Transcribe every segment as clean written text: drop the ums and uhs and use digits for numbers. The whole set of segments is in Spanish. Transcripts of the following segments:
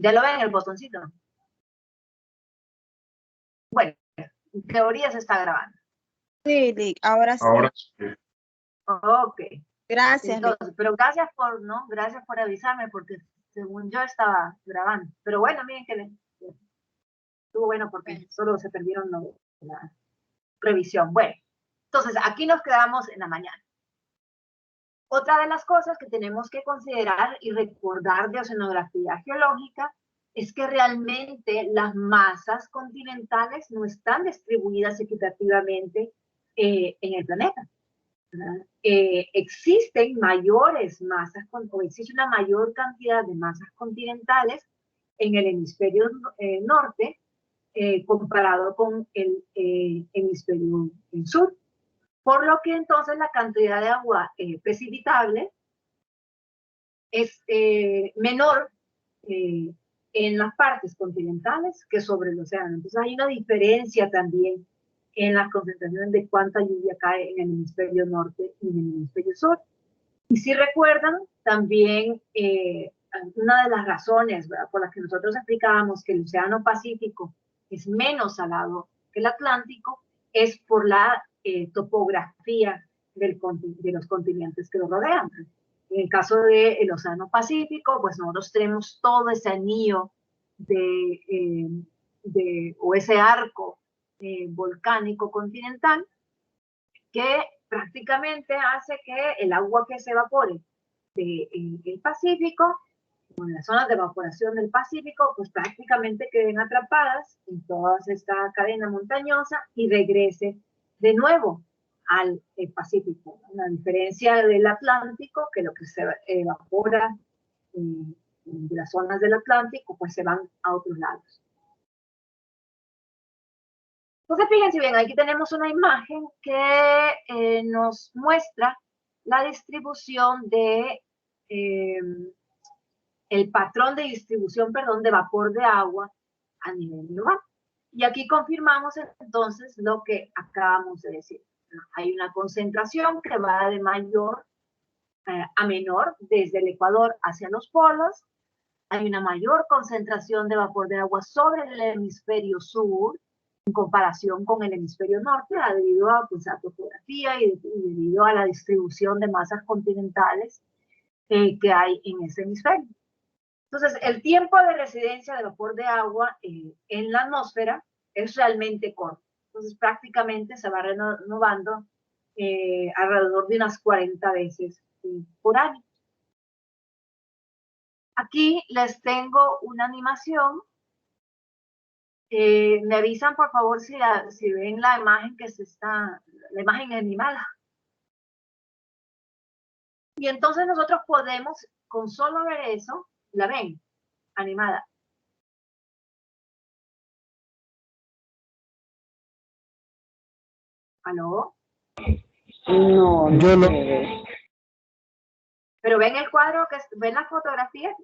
¿Ya lo ven el botoncito? Bueno, en teoría se está grabando. Sí, Lick, ahora sí. Ahora sí. Ok. Gracias, Lick. Entonces, pero gracias por, ¿no? Gracias por avisarme, porque según yo estaba grabando. Pero bueno, miren que estuvo bueno porque solo se perdieron la revisión. Bueno, entonces aquí nos quedamos en la mañana. Otra de las cosas que tenemos que considerar y recordar de oceanografía geológica es que realmente las masas continentales no están distribuidas equitativamente en el planeta. Existen mayores masas, o existe una mayor cantidad de masas continentales en el hemisferio norte comparado con el hemisferio sur. Por lo que entonces la cantidad de agua precipitable es menor en las partes continentales que sobre el océano. Entonces hay una diferencia también en las concentraciones de cuánta lluvia cae en el hemisferio norte y en el hemisferio sur. Y si recuerdan, también una de las razones, ¿verdad?, por las que nosotros explicábamos que el océano Pacífico es menos salado que el Atlántico, es por la topografía de los continentes que lo rodean. En el caso del océano Pacífico, pues nosotros tenemos todo ese anillo o ese arco volcánico continental que prácticamente hace que el agua que se evapore del Pacífico, o en las zonas de evaporación del Pacífico, pues prácticamente queden atrapadas en toda esta cadena montañosa y regrese de nuevo al Pacífico. La diferencia del Atlántico, que lo que se evapora de las zonas del Atlántico, pues se van a otros lados. Entonces, fíjense bien, aquí tenemos una imagen que nos muestra la distribución de, el patrón de distribución, perdón, de vapor de agua a nivel global. Y aquí confirmamos entonces lo que acabamos de decir. Hay una concentración que va de mayor a menor desde el Ecuador hacia los polos. Hay una mayor concentración de vapor de agua sobre el hemisferio sur en comparación con el hemisferio norte, debido a pues, la topografía y debido a la distribución de masas continentales que hay en ese hemisferio. Entonces, el tiempo de residencia de vapor de agua en la atmósfera es realmente corto. Entonces, prácticamente se va renovando alrededor de unas 40 veces por año. Aquí les tengo una animación. Me avisan, por favor, si ven la imagen la imagen animada. Y entonces nosotros podemos, con solo ver eso, ¿la ven? Animada. ¿Aló? No, yo no. Pero ven el cuadro, ven la fotografía.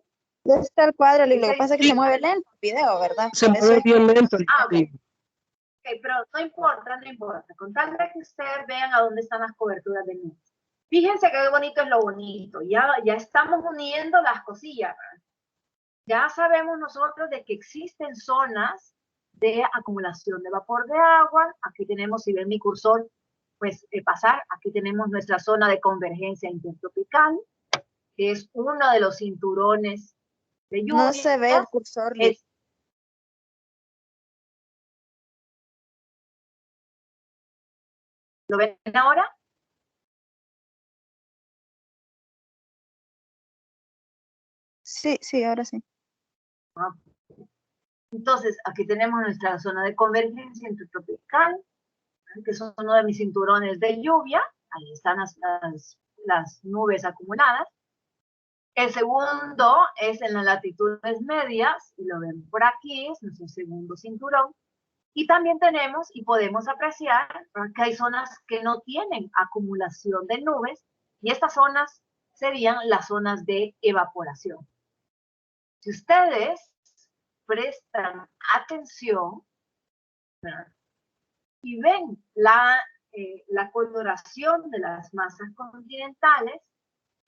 ¿Dónde está el cuadro? Lo que pasa es que se mueve lento el video, ¿verdad? Se mueve bien lento. Okay. Ok, pero no importa, no importa. Con tal de que ustedes vean a dónde están las coberturas de nubes. Fíjense qué bonito es lo bonito. Ya estamos uniendo las cosillas. Ya sabemos nosotros de que existen zonas de acumulación de vapor de agua. Aquí tenemos, si ven mi cursor, pues pasar. Aquí tenemos nuestra zona de convergencia intertropical, que es uno de los cinturones de lluvia. No se ve el cursor. ¿Lo ven ahora? Sí, ahora sí. Entonces, aquí tenemos nuestra zona de convergencia intertropical, que son uno de mis cinturones de lluvia. Ahí están las nubes acumuladas. El segundo es en las latitudes medias, y lo ven por aquí, es nuestro segundo cinturón. Y también tenemos y podemos apreciar que hay zonas que no tienen acumulación de nubes, y estas zonas serían las zonas de evaporación. Si ustedes prestan atención, ¿verdad?, y ven la coloración de las masas continentales,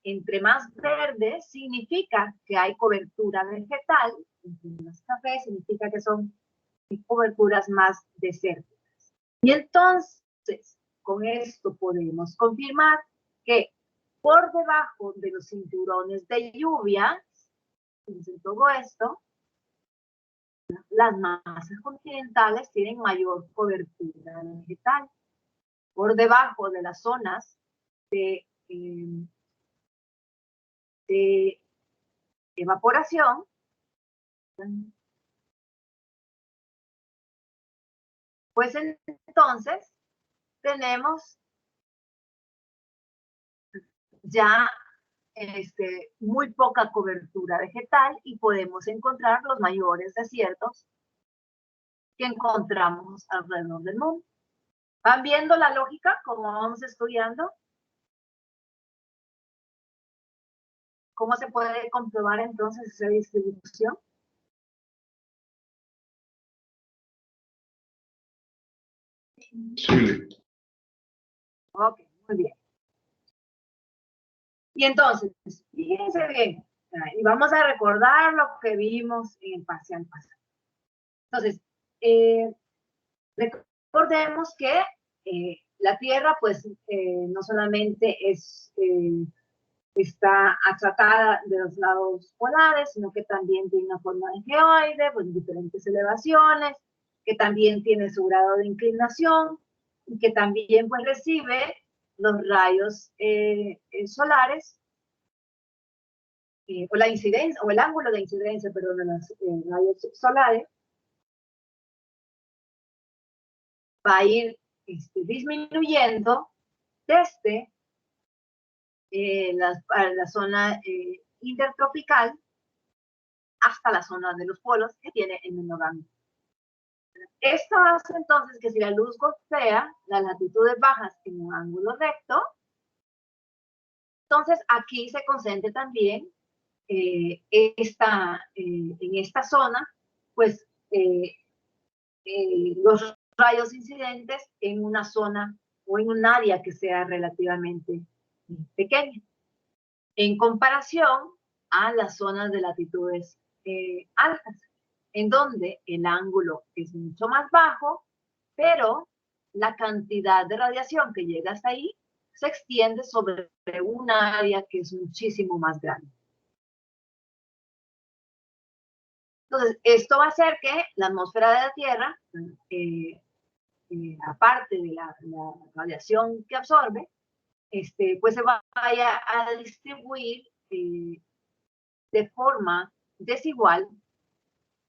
entre más verde significa que hay cobertura vegetal, entre más café significa que son coberturas más desérticas. Y entonces, con esto podemos confirmar que por debajo de los cinturones de lluvia, en todo esto, las masas continentales tienen mayor cobertura vegetal. Por debajo de las zonas de evaporación, pues entonces tenemos ya muy poca cobertura vegetal y podemos encontrar los mayores desiertos que encontramos alrededor del mundo. ¿Van viendo la lógica como vamos estudiando? ¿Cómo se puede comprobar entonces esa distribución? Sí. Ok, muy bien. Y entonces, fíjense bien, y vamos a recordar lo que vimos en el parcial pasado. Entonces, recordemos que la Tierra, pues, no solamente está achatada de los lados polares, sino que también tiene una forma de geoide, pues, diferentes elevaciones, que también tiene su grado de inclinación, y que también, pues, recibe los rayos solares, o la incidencia, o el ángulo de incidencia, perdón, de los rayos solares, va a ir disminuyendo desde la zona intertropical hasta la zona de los polos, que tiene el menor ángulo. Esto hace entonces que si la luz golpea las latitudes bajas en un ángulo recto, entonces aquí se concentre también en esta zona, pues los rayos incidentes en una zona o en un área que sea relativamente pequeña, en comparación a las zonas de latitudes altas, en donde el ángulo es mucho más bajo, pero la cantidad de radiación que llega hasta ahí se extiende sobre un área que es muchísimo más grande. Entonces, esto va a hacer que la atmósfera de la Tierra, aparte de la radiación que absorbe, pues se vaya a distribuir de forma desigual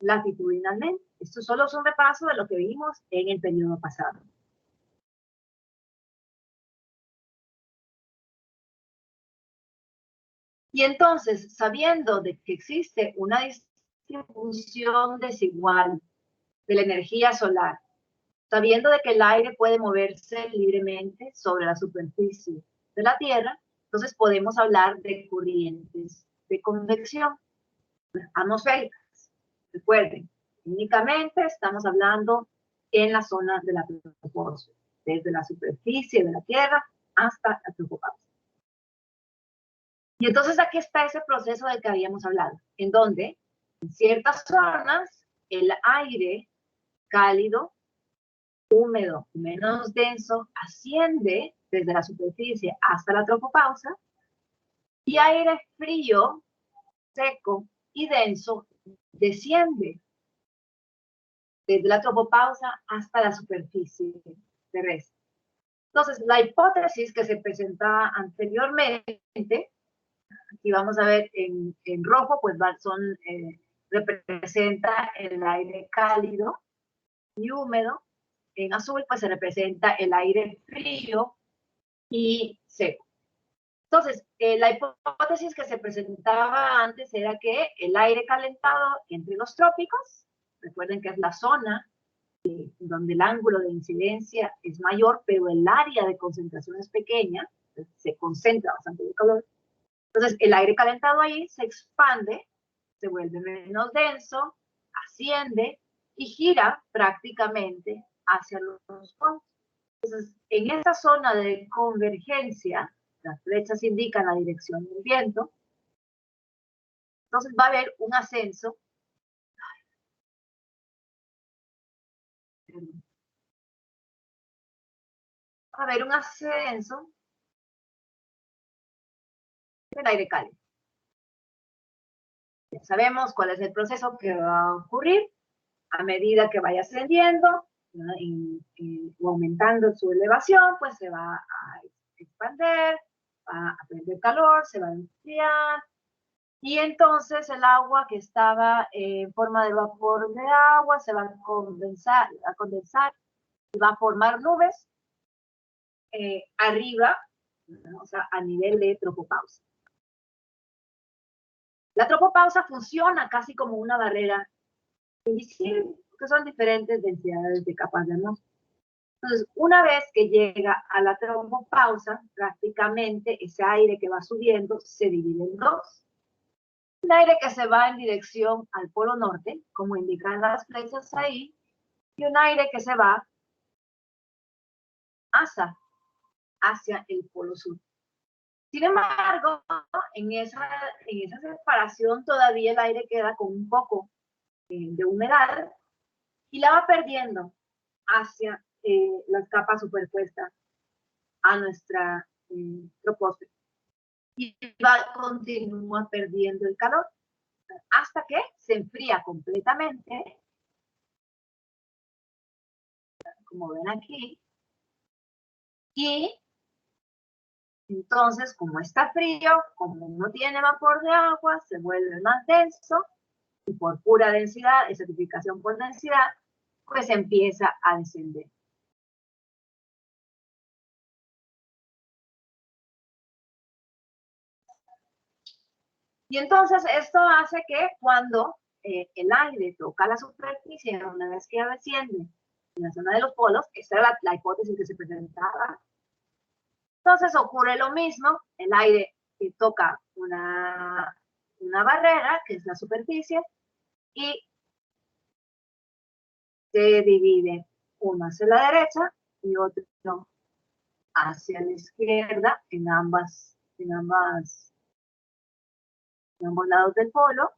latitudinalmente. Esto solo es un repaso de lo que vimos en el periodo pasado. Y entonces, sabiendo de que existe una distribución desigual de la energía solar, sabiendo de que el aire puede moverse libremente sobre la superficie de la Tierra, entonces podemos hablar de corrientes de convección atmosféricas. Recuerden, únicamente estamos hablando en la zona de la troposfera, desde la superficie de la Tierra hasta la tropopausa. Y entonces aquí está ese proceso del que habíamos hablado, en donde en ciertas zonas el aire cálido, húmedo, menos denso, asciende desde la superficie hasta la tropopausa, y aire frío, seco y denso desciende desde la tropopausa hasta la superficie terrestre. Entonces, la hipótesis que se presentaba anteriormente, aquí vamos a ver en rojo, pues representa el aire cálido y húmedo. En azul, pues se representa el aire frío y seco. Entonces, la hipótesis que se presentaba antes era que el aire calentado entre los trópicos, recuerden que es la zona donde el ángulo de incidencia es mayor, pero el área de concentración es pequeña, se concentra bastante el calor. Entonces, el aire calentado ahí se expande, se vuelve menos denso, asciende y gira prácticamente hacia los polos. Entonces, en esta zona de convergencia, las flechas indican la dirección del viento. Entonces va a haber un ascenso. Va a haber un ascenso del aire cálido. Ya sabemos cuál es el proceso que va a ocurrir a medida que vaya ascendiendo, ¿no? O aumentando su elevación, pues se va a expandir, va a perder calor, se va a enfriar, y entonces el agua que estaba en forma de vapor de agua se va a condensar y va a formar nubes arriba, ¿no? O sea, a nivel de tropopausa. La tropopausa funciona casi como una barrera invisible, que son diferentes densidades de capas de atmósfera. Entonces, una vez que llega a la tropopausa, prácticamente ese aire que va subiendo se divide en dos. Un aire que se va en dirección al polo norte, como indican las flechas ahí, y un aire que se va hacia el polo sur. Sin embargo, en esa separación todavía el aire queda con un poco de humedad y la va perdiendo hacia las capas superpuestas a nuestra troposfera. Y continúa perdiendo el calor hasta que se enfría completamente, como ven aquí, y entonces, como está frío, como no tiene vapor de agua, se vuelve más denso, y por pura densidad, estratificación por densidad, pues empieza a descender. Y entonces esto hace que cuando el aire toca la superficie, una vez que desciende en la zona de los polos, esta era la hipótesis que se presentaba. Entonces ocurre lo mismo, el aire toca una barrera, que es la superficie, y se divide uno hacia la derecha y otro hacia la izquierda en ambos lados del polo.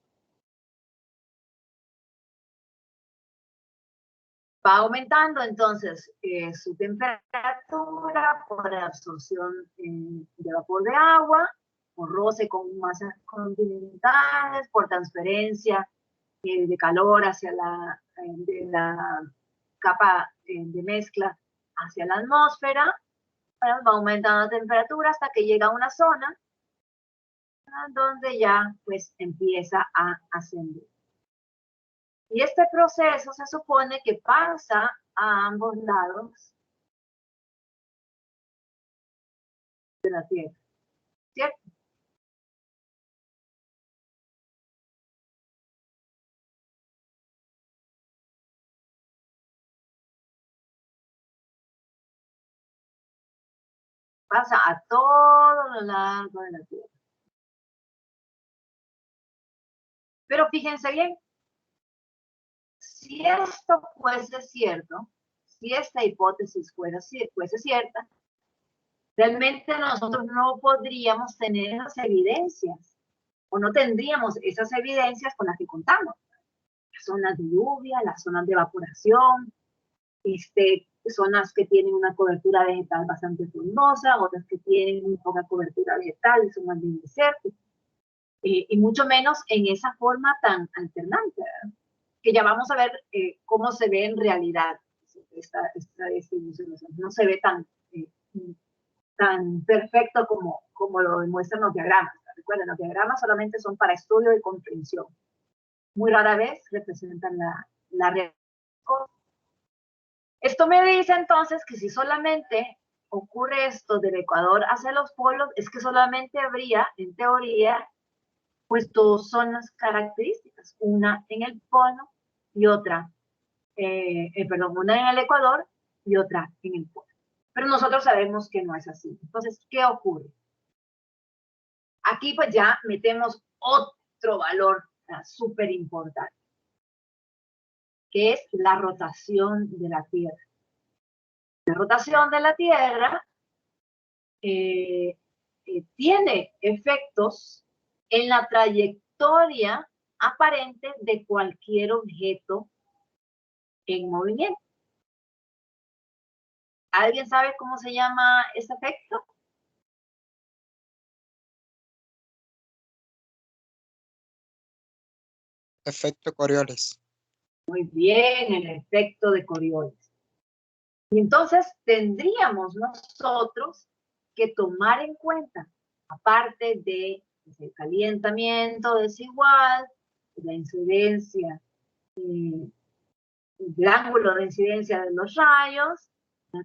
Va aumentando entonces su temperatura por absorción de vapor de agua, por roce con masas continentales, por transferencia de calor hacia de la capa de mezcla hacia la atmósfera. Bueno, va aumentando la temperatura hasta que llega a una zona donde ya pues empieza a ascender. Y este proceso se supone que pasa a ambos lados de la Tierra, ¿cierto? Pasa a todo lo largo de la Tierra. Pero fíjense bien, si esto fuese cierto, si esta hipótesis fuese cierta, realmente nosotros no podríamos tener esas evidencias, o no tendríamos esas evidencias con las que contamos. Las zonas de lluvia, las zonas de evaporación, zonas que tienen una cobertura vegetal bastante frondosa, otras que tienen muy poca cobertura vegetal y son más bien desérticas. Y mucho menos en esa forma tan alternante, ¿verdad? Que ya vamos a ver cómo se ve en realidad esta distribución. No se ve tan perfecto como lo demuestran los diagramas. Recuerden, los diagramas solamente son para estudio y comprensión. Muy rara vez representan la realidad. Esto me dice entonces que si solamente ocurre esto del Ecuador hacia los polos, es que solamente habría, en teoría, pues dos zonas características, una en el polo y otra, una en el Ecuador y otra en el polo. Pero nosotros sabemos que no es así. Entonces, ¿qué ocurre? Aquí pues ya metemos otro valor súper importante, que es la rotación de la Tierra. La rotación de la Tierra tiene efectos en la trayectoria aparente de cualquier objeto en movimiento. ¿Alguien sabe cómo se llama ese efecto? Efecto Coriolis. Muy bien, el efecto de Coriolis. Y entonces tendríamos nosotros que tomar en cuenta, aparte de el calentamiento desigual, la incidencia, el ángulo de incidencia de los rayos,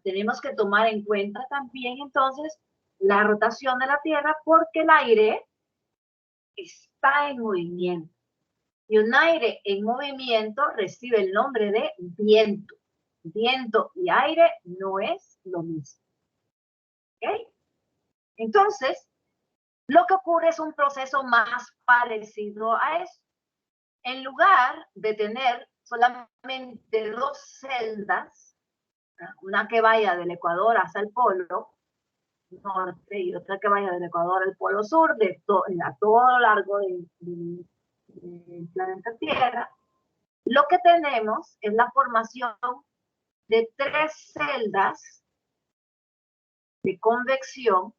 tenemos que tomar en cuenta también entonces la rotación de la Tierra, porque el aire está en movimiento. Y un aire en movimiento recibe el nombre de viento. Viento y aire no es lo mismo. ¿Ok? Entonces, lo que ocurre es un proceso más parecido a eso. En lugar de tener solamente dos celdas, una que vaya del Ecuador hacia el polo norte y otra que vaya del Ecuador al polo sur, a todo lo largo del planeta Tierra, lo que tenemos es la formación de tres celdas de convección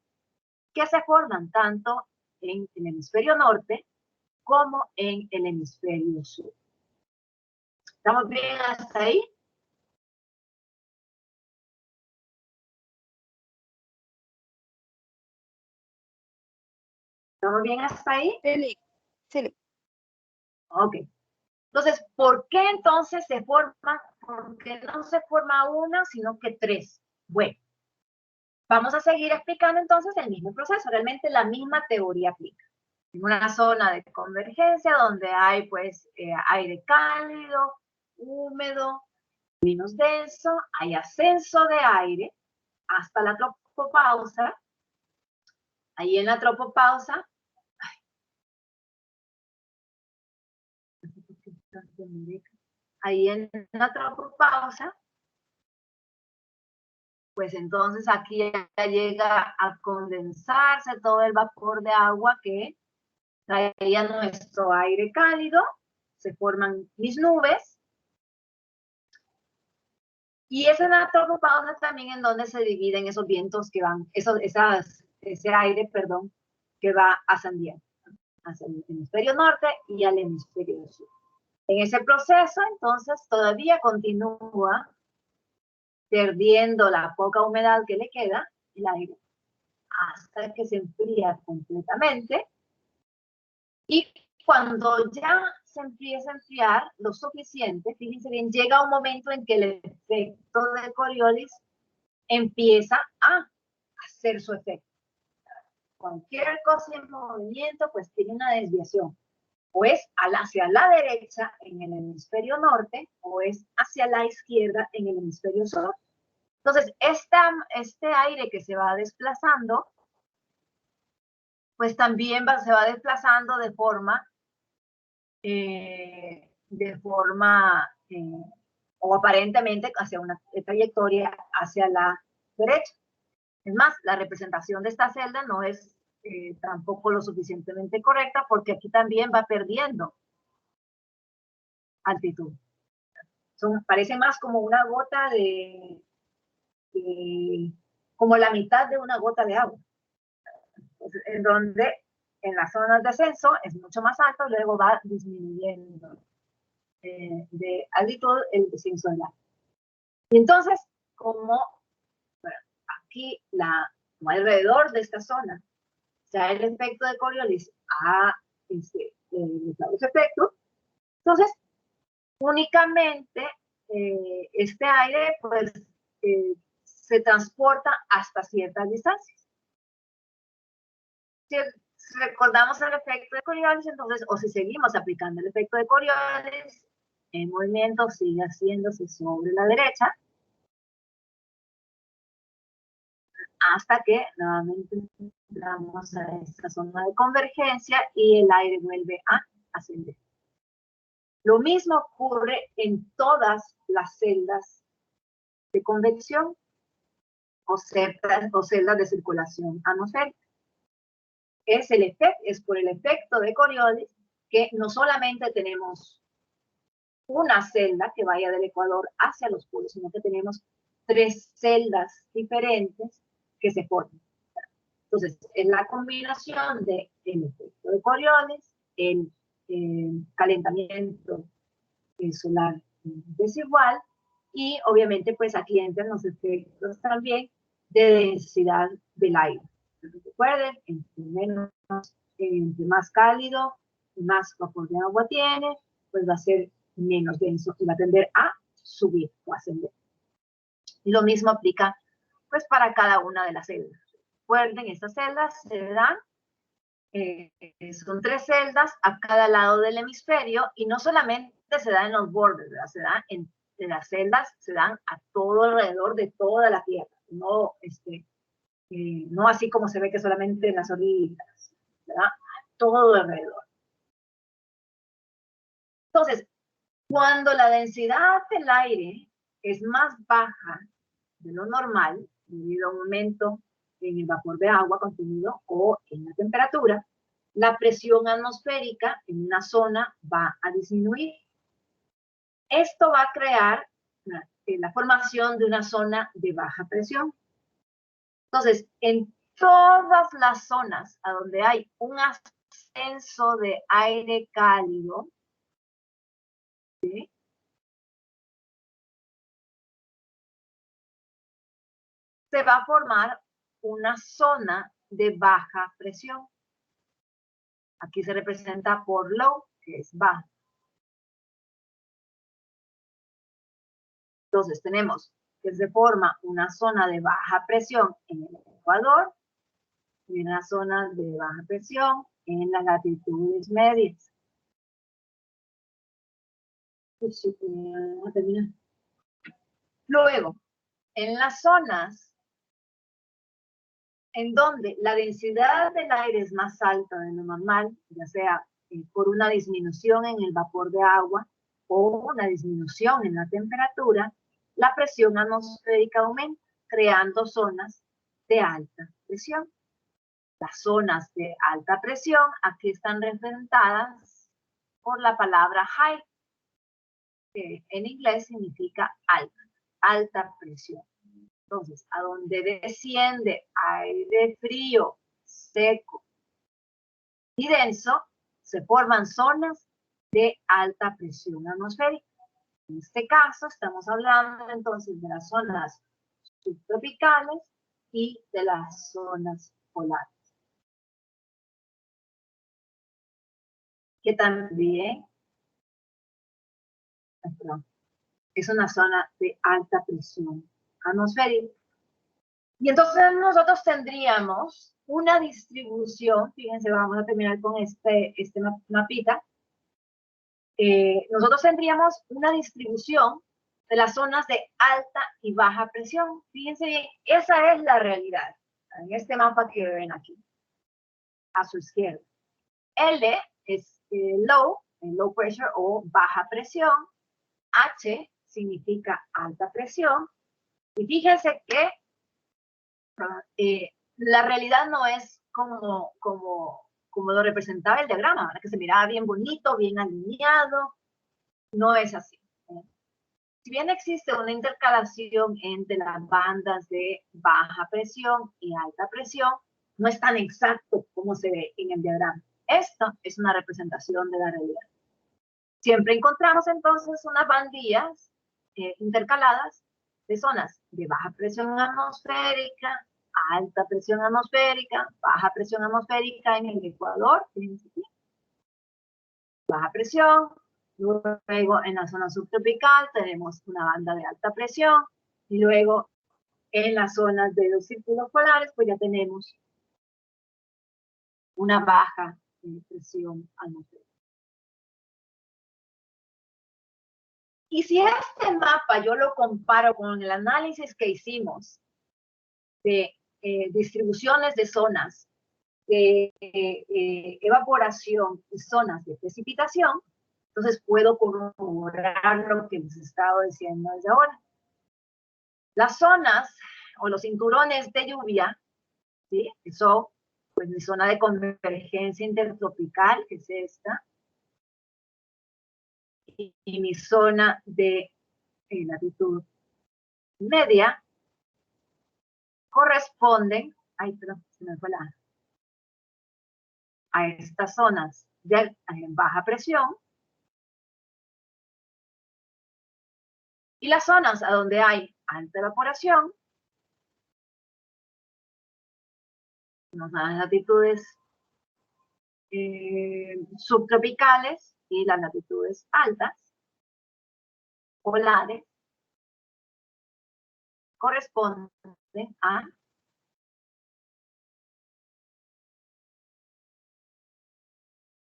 que se forman tanto en el hemisferio norte como en el hemisferio sur. ¿Estamos bien hasta ahí? ¿Estamos bien hasta ahí? Sí. Ok. Entonces, ¿por qué entonces se forma? Porque no se forma una, sino que tres. Bueno, vamos a seguir explicando entonces el mismo proceso. Realmente la misma teoría aplica. En una zona de convergencia donde hay pues aire cálido, húmedo, menos denso, hay ascenso de aire hasta la tropopausa. Ahí en la tropopausa, pues entonces aquí ya llega a condensarse todo el vapor de agua que traía nuestro aire cálido, se forman mis nubes, y es en la tropopausa también en donde se dividen esos vientos que van, ese aire, perdón, que va ascendiendo hacia el hemisferio norte y al hemisferio sur. En ese proceso, entonces, todavía continúa perdiendo la poca humedad que le queda, el aire, hasta que se enfría completamente. Y cuando ya se empieza a enfriar lo suficiente, fíjense bien, llega un momento en que el efecto de Coriolis empieza a hacer su efecto. Cualquier cosa en movimiento, pues tiene una desviación. O es hacia la derecha en el hemisferio norte, o es hacia la izquierda en el hemisferio sur. Entonces, este aire que se va desplazando, pues también se va desplazando de forma o aparentemente hacia una trayectoria hacia la derecha. Es más, la representación de esta celda no es tampoco lo suficientemente correcta, porque aquí también va perdiendo altitud. Parece más como una gota como la mitad de una gota de agua. Entonces, en donde en las zonas de ascenso es mucho más alto, luego va disminuyendo de altitud el descenso del agua. Y entonces, como aquí, como alrededor de esta zona, ya el efecto de Coriolis ha los efectos, entonces únicamente este aire pues se transporta hasta ciertas distancias. Si recordamos el efecto de Coriolis, entonces, o si seguimos aplicando el efecto de Coriolis, el movimiento sigue haciéndose sobre la derecha, hasta que nuevamente entramos a esta zona de convergencia y el aire vuelve a ascender. Lo mismo ocurre en todas las celdas de convección o celdas de circulación atmosférica. es por el efecto de Coriolis que no solamente tenemos una celda que vaya del ecuador hacia los polos, sino que tenemos 3 celdas diferentes que se forman. Entonces, es la combinación del efecto de Coriolis, el calentamiento solar desigual, y obviamente pues aquí entran los efectos también de densidad del aire. Recuerden, entre más cálido, más vapor de agua tiene, pues va a ser menos denso y va a tender a subir o ascender. Y lo mismo aplica pues para cada una de las celdas. Recuerden, estas celdas se dan, son 3 celdas a cada lado del hemisferio, y no solamente se dan en los bordes, ¿verdad? Se dan en las celdas, se dan a todo alrededor de toda la Tierra, no, no así como se ve que solamente en las orillas, ¿verdad? A todo alrededor. Entonces, cuando la densidad del aire es más baja de lo normal, debido a un aumento en el vapor de agua contenido o en la temperatura, la presión atmosférica en una zona va a disminuir. Esto va a crear la formación de una zona de baja presión. Entonces, en todas las zonas a donde hay un ascenso de aire cálido, ¿sí?, se va a formar una zona de baja presión. Aquí se representa por low, que es baja. Entonces tenemos que se forma una zona de baja presión en el Ecuador y una zona de baja presión en las latitudes medias. Luego, en las zonas en donde la densidad del aire es más alta de lo normal, ya sea por una disminución en el vapor de agua o una disminución en la temperatura, la presión atmosférica aumenta, creando zonas de alta presión. Las zonas de alta presión aquí están representadas por la palabra high, que en inglés significa alta, alta presión. Entonces, a donde desciende aire frío, seco y denso, se forman zonas de alta presión atmosférica. En este caso, estamos hablando entonces de las zonas subtropicales y de las zonas polares, que también es una zona de alta presión atmosférica. Y entonces nosotros tendríamos una distribución, fíjense, vamos a terminar con este mapita. Nosotros tendríamos una distribución de las zonas de alta y baja presión. Fíjense bien, esa es la realidad. En este mapa que ven aquí, a su izquierda. L es low pressure o baja presión. H significa alta presión. Y fíjense que la realidad no es como lo representaba el diagrama, ¿verdad? Que se miraba bien bonito, bien alineado. No es así. Si bien existe una intercalación entre las bandas de baja presión y alta presión, no es tan exacto como se ve en el diagrama. Esto es una representación de la realidad. Siempre encontramos entonces unas bandillas intercaladas de zonas de baja presión atmosférica, alta presión atmosférica, baja presión atmosférica en el Ecuador, baja presión. Luego en la zona subtropical tenemos una banda de alta presión, y luego en las zonas de los círculos polares pues ya tenemos una baja presión atmosférica. Y si este mapa yo lo comparo con el análisis que hicimos de distribuciones de zonas de evaporación y zonas de precipitación, entonces puedo corroborar lo que les he estado diciendo desde ahora. Las zonas o los cinturones de lluvia, ¿sí?, que son Pues mi zona de convergencia intertropical es esta. Y mi zona de latitud media corresponden, perdón, se me fue a estas zonas de baja presión, y las zonas a donde hay alta evaporación, nos dan las latitudes subtropicales y las latitudes altas, polares, corresponden a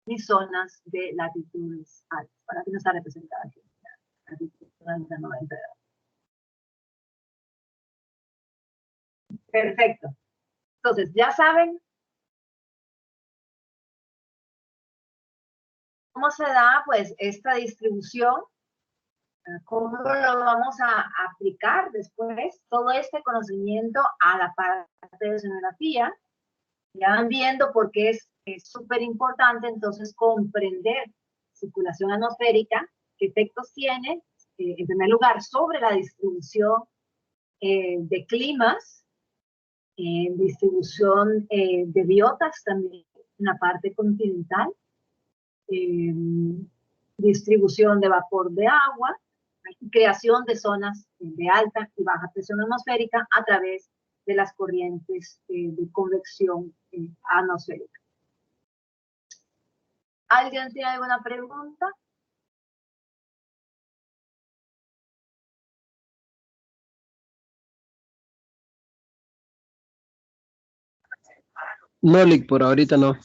mis zonas de latitudes altas. Para que no está representada aquí. Latitud 90 grados. Perfecto. Entonces, ya saben cómo se da, pues, esta distribución, cómo lo vamos a aplicar después, todo este conocimiento a la parte de oceanografía. Ya van viendo por qué es súper importante, entonces, comprender circulación atmosférica, qué efectos tiene, en primer lugar, sobre la distribución de climas, distribución de biotas también en la parte continental, distribución de vapor de agua, creación de zonas de alta y baja presión atmosférica a través de las corrientes de convección atmosférica. ¿Alguien tiene alguna pregunta? No, Lick, por ahorita no.